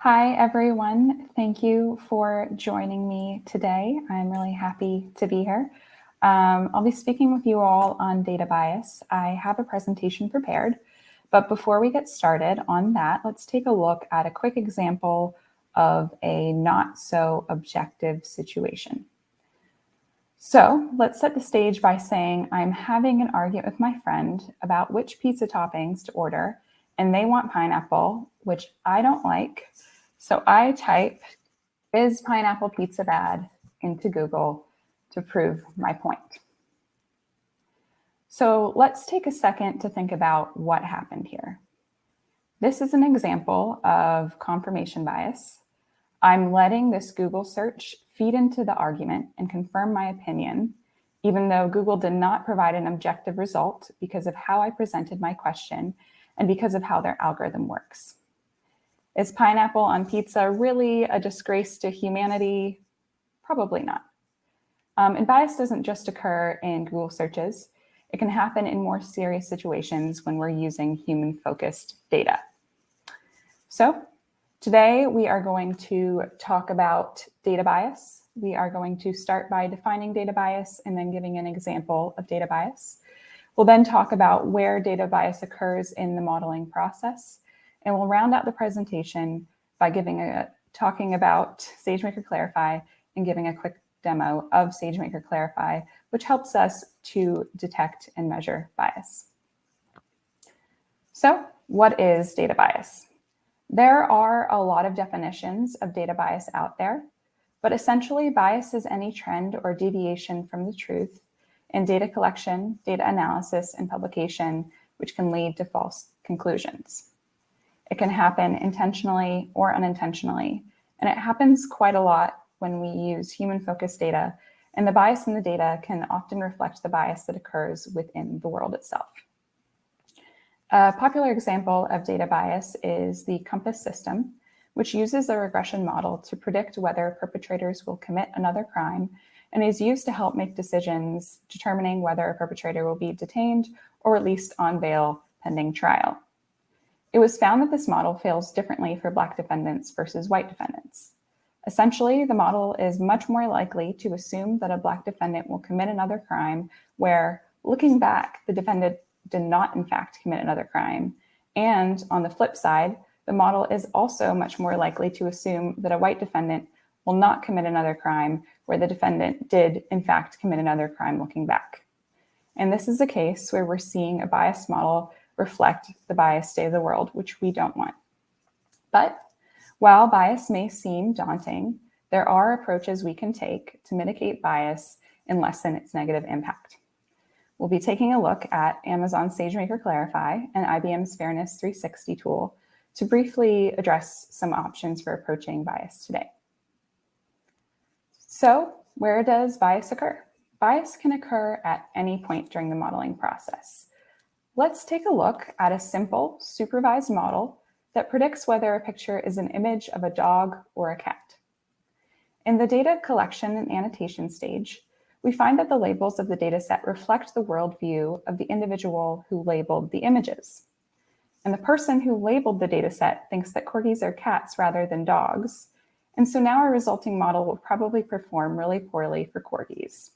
Hi, everyone. Thank you for joining me today. I'm really happy to be here. I'll be speaking with you all on data bias. I have a presentation prepared, but before we get started on that, let's take a look at a quick example of a not so objective situation. So let's set the stage by saying I'm having an argument with my friend about which pizza toppings to order, and they want pineapple, which I don't like. So I type, "Is pineapple pizza bad?" into Google to prove my point. So let's take a second to think about what happened here. This is an example of confirmation bias. I'm letting this Google search feed into the argument and confirm my opinion, even though Google did not provide an objective result because of how I presented my question and because of how their algorithm works. Is pineapple on pizza really a disgrace to humanity? Probably not. And bias doesn't just occur in Google searches. It can happen in more serious situations when we're using human-focused data. So today we are going to talk about data bias. We are going to start by defining data bias and then giving an example of data bias. We'll then talk about where data bias occurs in the modeling process. And we'll round out the presentation by talking about SageMaker Clarify and giving a quick demo of SageMaker Clarify, which helps us to detect and measure bias. So what is data bias? There are a lot of definitions of data bias out there, but essentially bias is any trend or deviation from the truth in data collection, data analysis, and publication, which can lead to false conclusions. It can happen intentionally or unintentionally, and it happens quite a lot when we use human-focused data, and the bias in the data can often reflect the bias that occurs within the world itself. A popular example of data bias is the COMPASS system, which uses a regression model to predict whether perpetrators will commit another crime and is used to help make decisions determining whether a perpetrator will be detained or released on bail pending trial. It was found that this model fails differently for Black defendants versus white defendants. Essentially, the model is much more likely to assume that a Black defendant will commit another crime where, looking back, the defendant did not in fact commit another crime. And on the flip side, the model is also much more likely to assume that a white defendant will not commit another crime where the defendant did in fact commit another crime looking back. And this is a case where we're seeing a biased model reflect the biased state of the world, which we don't want. But while bias may seem daunting, there are approaches we can take to mitigate bias and lessen its negative impact. We'll be taking a look at Amazon's SageMaker Clarify and IBM's Fairness 360 tool to briefly address some options for approaching bias today. So, where does bias occur? Bias can occur at any point during the modeling process. Let's take a look at a simple supervised model that predicts whether a picture is an image of a dog or a cat. In the data collection and annotation stage, we find that the labels of the dataset reflect the worldview of the individual who labeled the images. And the person who labeled the dataset thinks that corgis are cats rather than dogs. And so now our resulting model will probably perform really poorly for corgis.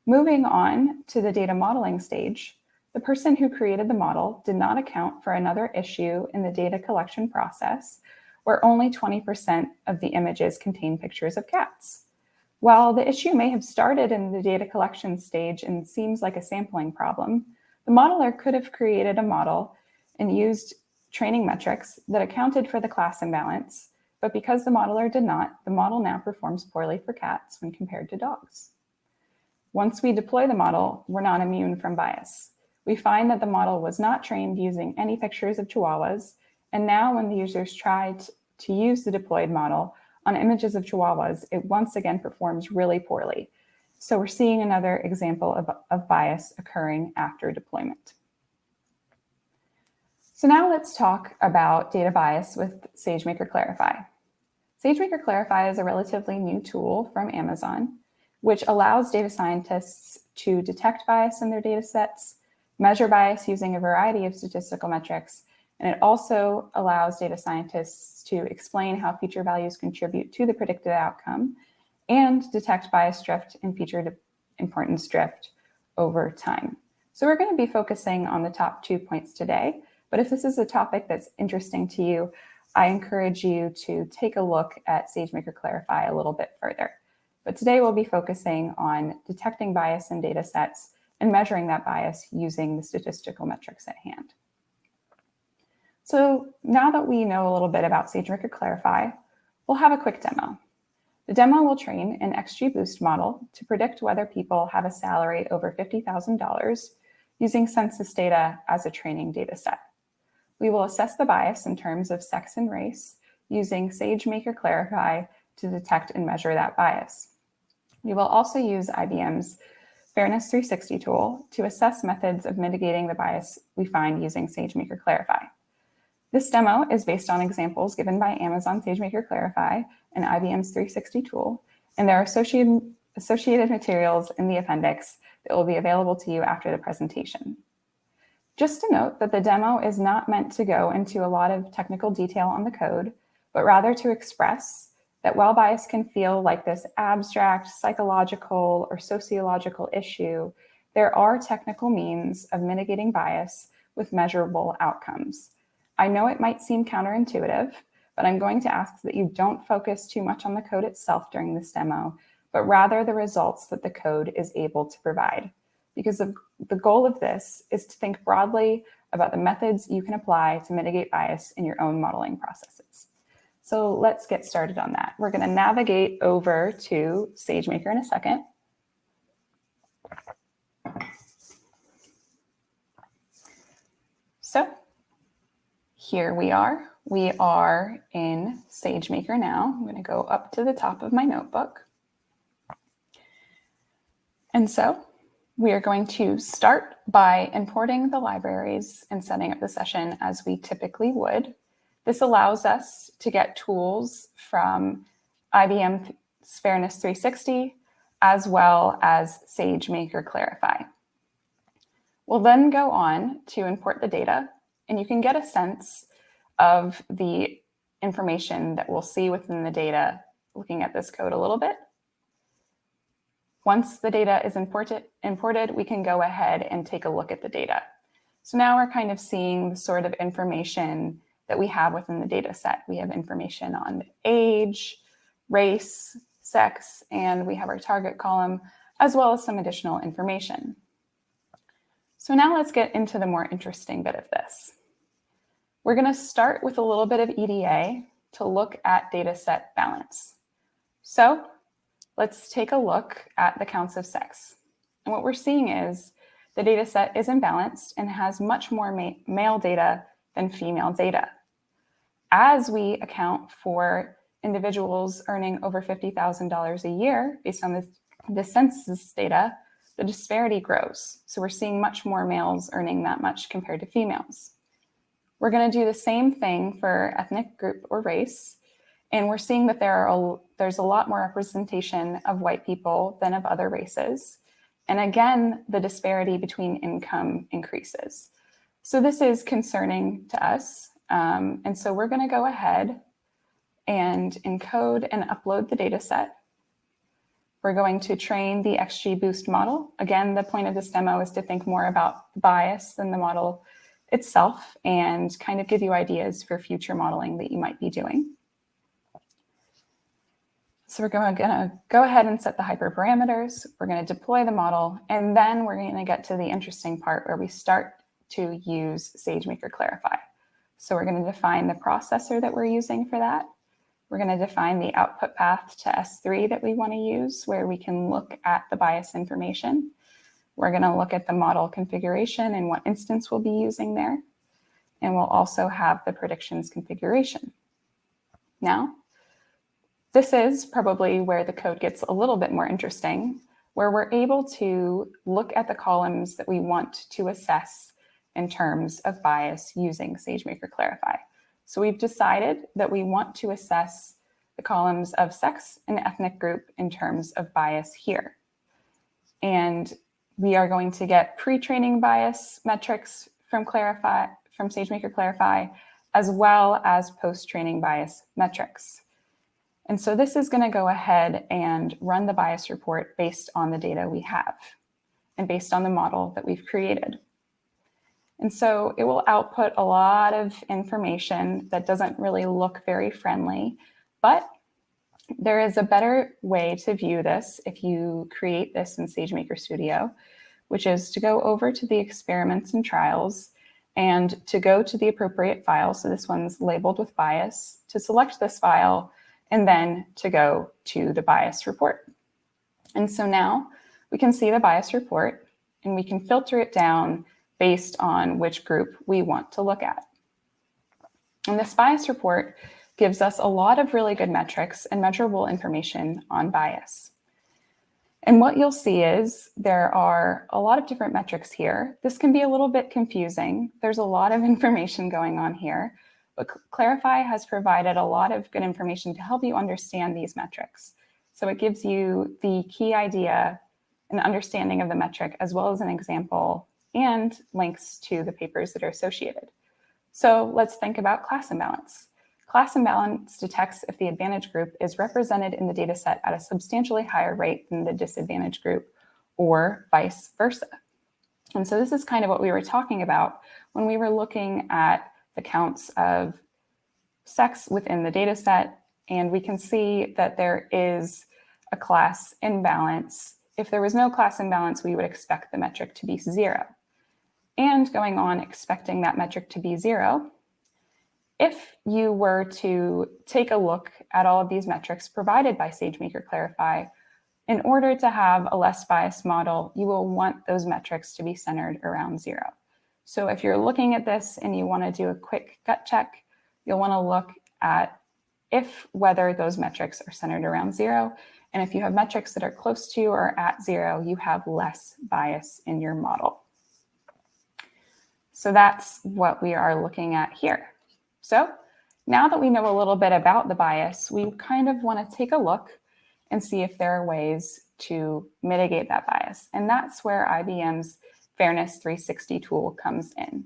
Moving on to the data modeling stage, the person who created the model did not account for another issue in the data collection process, where only 20% of the images contain pictures of cats. While the issue may have started in the data collection stage and seems like a sampling problem, the modeler could have created a model and used training metrics that accounted for the class imbalance, but because the modeler did not, the model now performs poorly for cats when compared to dogs. Once we deploy the model, we're not immune from bias. We find that the model was not trained using any pictures of chihuahuas, and now when the users tried to use the deployed model on images of chihuahuas, it once again performs really poorly. So we're seeing another example of bias occurring after deployment. So now let's talk about data bias with SageMaker Clarify. SageMaker Clarify is a relatively new tool from Amazon, which allows data scientists to detect bias in their data sets, measure bias using a variety of statistical metrics, And it also allows data scientists to explain how feature values contribute to the predicted outcome and detect bias drift and feature importance drift over time. So we're going to be focusing on the top 2 points today, but if this is a topic that's interesting to you, I encourage you to take a look at SageMaker Clarify a little bit further. But today we'll be focusing on detecting bias in data sets and measuring that bias using the statistical metrics at hand. So now that we know a little bit about SageMaker Clarify, we'll have a quick demo. The demo will train an XGBoost model to predict whether people have a salary over $50,000 using census data as a training data set. We will assess the bias in terms of sex and race using SageMaker Clarify to detect and measure that bias. We will also use IBM's Fairness 360 tool to assess methods of mitigating the bias we find using SageMaker Clarify. This demo is based on examples given by Amazon SageMaker Clarify and IBM's 360 tool, and there are associated materials in the appendix that will be available to you after the presentation. Just to note that the demo is not meant to go into a lot of technical detail on the code, but rather to express that while bias can feel like this abstract psychological or sociological issue, there are technical means of mitigating bias with measurable outcomes. I know it might seem counterintuitive, but I'm going to ask that you don't focus too much on the code itself during this demo, but rather the results that the code is able to provide. Because the goal of this is to think broadly about the methods you can apply to mitigate bias in your own modeling processes. So let's get started on that. We're going to navigate over to SageMaker in a second. So here we are. We are in SageMaker now. I'm going to go up to the top of my notebook. And so we are going to start by importing the libraries and setting up the session as we typically would. This allows us to get tools from IBM's Fairness 360 as well as SageMaker Clarify. We'll then go on to import the data, and you can get a sense of the information that we'll see within the data looking at this code a little bit. Once the data is imported, we can go ahead and take a look at the data. So now we're kind of seeing the sort of information that we have within the data set. We have information on age, race, sex, and we have our target column, as well as some additional information. So now let's get into the more interesting bit of this. We're going to start with a little bit of EDA to look at data set balance. So let's take a look at the counts of sex. And what we're seeing is the data set is imbalanced and has much more male data than female data. As we account for individuals earning over $50,000 a year based on the census data, the disparity grows. So we're seeing much more males earning that much compared to females. We're going to do the same thing for ethnic group or race, and we're seeing that there's a lot more representation of white people than of other races. And again, the disparity between income increases. So this is concerning to us. And so we're going to go ahead and encode and upload the data set. We're going to train the XGBoost model. Again, the point of this demo is to think more about bias than the model itself and kind of give you ideas for future modeling that you might be doing. So we're going to go ahead and set the hyperparameters. We're going to deploy the model, and then we're going to get to the interesting part where we start to use SageMaker Clarify. So we're going to define the processor that we're using for that. We're going to define the output path to S3 that we want to use, where we can look at the bias information. We're going to look at the model configuration and what instance we'll be using there. And we'll also have the predictions configuration. Now, this is probably where the code gets a little bit more interesting, where we're able to look at the columns that we want to assess in terms of bias using SageMaker Clarify. So we've decided that we want to assess the columns of sex and ethnic group in terms of bias here. And we are going to get pre-training bias metrics from from SageMaker Clarify, as well as post-training bias metrics. And so this is going to go ahead and run the bias report based on the data we have and based on the model that we've created. And so it will output a lot of information that doesn't really look very friendly, but there is a better way to view this if you create this in SageMaker Studio, which is to go over to the experiments and trials and to go to the appropriate file. So this one's labeled with bias, to select this file, and then to go to the bias report. And so now we can see the bias report and we can filter it down based on which group we want to look at. And this bias report gives us a lot of really good metrics and measurable information on bias. And what you'll see is there are a lot of different metrics here. This can be a little bit confusing. There's a lot of information going on here, but Clarify has provided a lot of good information to help you understand these metrics. So it gives you the key idea and understanding of the metric, as well as an example and links to the papers that are associated. So let's think about class imbalance. Class imbalance detects if the advantage group is represented in the data set at a substantially higher rate than the disadvantaged group, or vice versa. And so this is kind of what we were talking about when we were looking at the counts of sex within the data set, and we can see that there is a class imbalance. If there was no class imbalance, we would expect the metric to be 0. And going on, expecting that metric to be 0, if you were to take a look at all of these metrics provided by SageMaker Clarify, in order to have a less biased model, you will want those metrics to be centered around 0. So if you're looking at this and you want to do a quick gut check, you'll want to look at whether those metrics are centered around 0. And if you have metrics that are close to or at 0, you have less bias in your model. So that's what we are looking at here. So now that we know a little bit about the bias, we kind of want to take a look and see if there are ways to mitigate that bias. And that's where IBM's Fairness 360 tool comes in.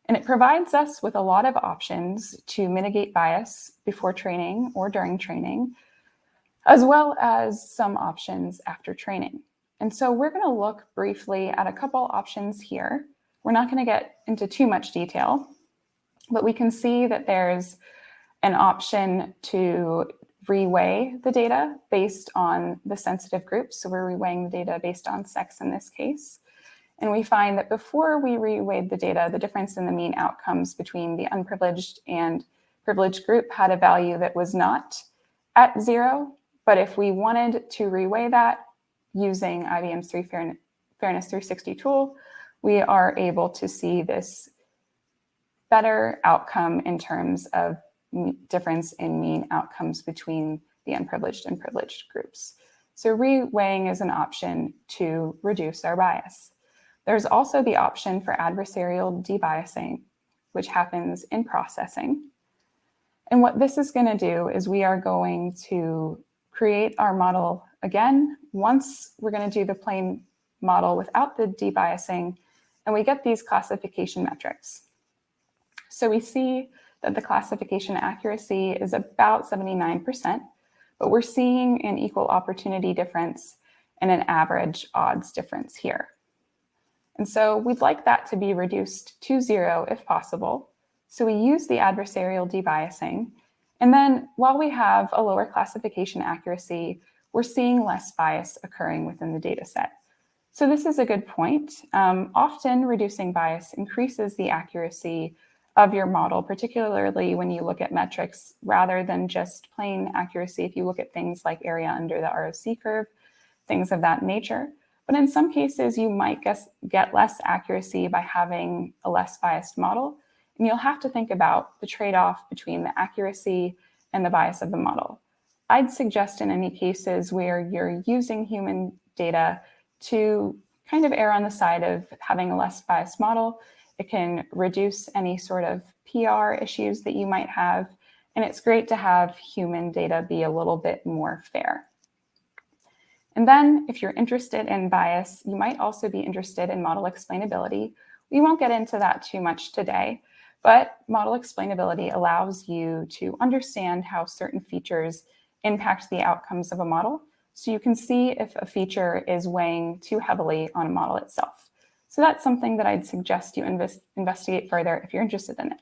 And it provides us with a lot of options to mitigate bias before training or during training, as well as some options after training. And so we're going to look briefly at a couple options here. We're not going to get into too much detail, but we can see that there's an option to reweigh the data based on the sensitive groups. So we're reweighing the data based on sex in this case. And we find that before we reweighed the data, the difference in the mean outcomes between the unprivileged and privileged group had a value that was not at 0. But if we wanted to reweigh that using IBM's Fairness 360 tool, we are able to see this better outcome in terms of difference in mean outcomes between the unprivileged and privileged groups. So reweighing is an option to reduce our bias. There's also the option for adversarial debiasing, which happens in processing. And what this is going to do is we are going to create our model again. Once we're going to do the plain model without the debiasing, and we get these classification metrics. So we see that the classification accuracy is about 79%, but we're seeing an equal opportunity difference and an average odds difference here. And so we'd like that to be reduced to 0 if possible. So we use the adversarial debiasing. And then while we have a lower classification accuracy, we're seeing less bias occurring within the data set. So this is a good point. Often reducing bias increases the accuracy of your model, particularly when you look at metrics rather than just plain accuracy. If you look at things like area under the ROC curve, things of that nature. But in some cases, you might get less accuracy by having a less biased model. And you'll have to think about the trade-off between the accuracy and the bias of the model. I'd suggest in any cases where you're using human data to kind of err on the side of having a less biased model. It can reduce any sort of PR issues that you might have. And it's great to have human data be a little bit more fair. And then if you're interested in bias, you might also be interested in model explainability. We won't get into that too much today, but model explainability allows you to understand how certain features impact the outcomes of a model, so you can see if a feature is weighing too heavily on a model itself. So that's something that I'd suggest you investigate further if you're interested in it.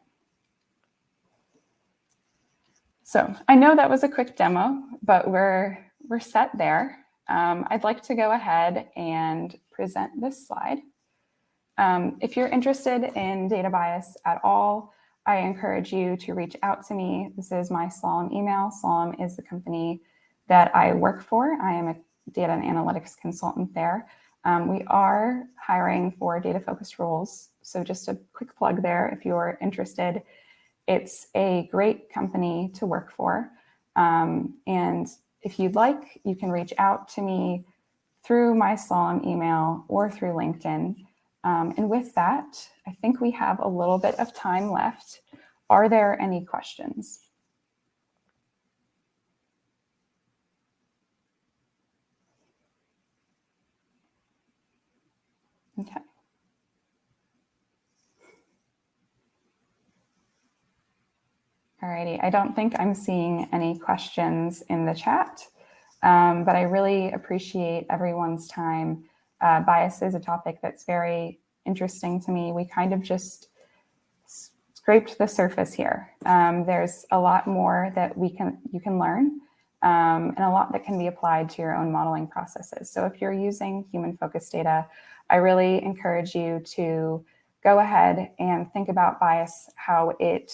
So I know that was a quick demo, but we're set there. I'd like to go ahead and present this slide. If you're interested in data bias at all, I encourage you to reach out to me. This is my Slalom email. Slalom is the company that I work for. I am a data and analytics consultant there. We are hiring for data-focused roles. So just a quick plug there if you're interested. It's a great company to work for. And if you'd like, you can reach out to me through my Slalom email or through LinkedIn. And with that, I think we have a little bit of time left. Are there any questions? Okay. Alrighty, I don't think I'm seeing any questions in the chat, but I really appreciate everyone's time. Bias is a topic that's very interesting to me. We kind of just scraped the surface here. There's a lot more that you can learn, and a lot that can be applied to your own modeling processes. So if you're using human-focused data, I really encourage you to go ahead and think about bias, how it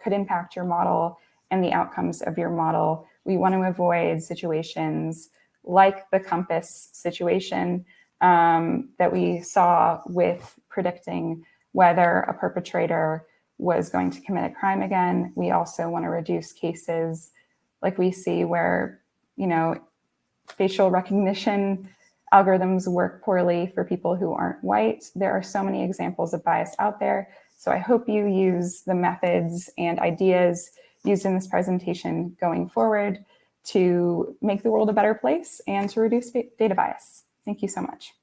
could impact your model and the outcomes of your model. We want to avoid situations like the compass situation that we saw with predicting whether a perpetrator was going to commit a crime again. We also want to reduce cases like we see where, facial recognition algorithms work poorly for people who aren't white. There are so many examples of bias out there. So I hope you use the methods and ideas used in this presentation going forward to make the world a better place and to reduce data bias. Thank you so much.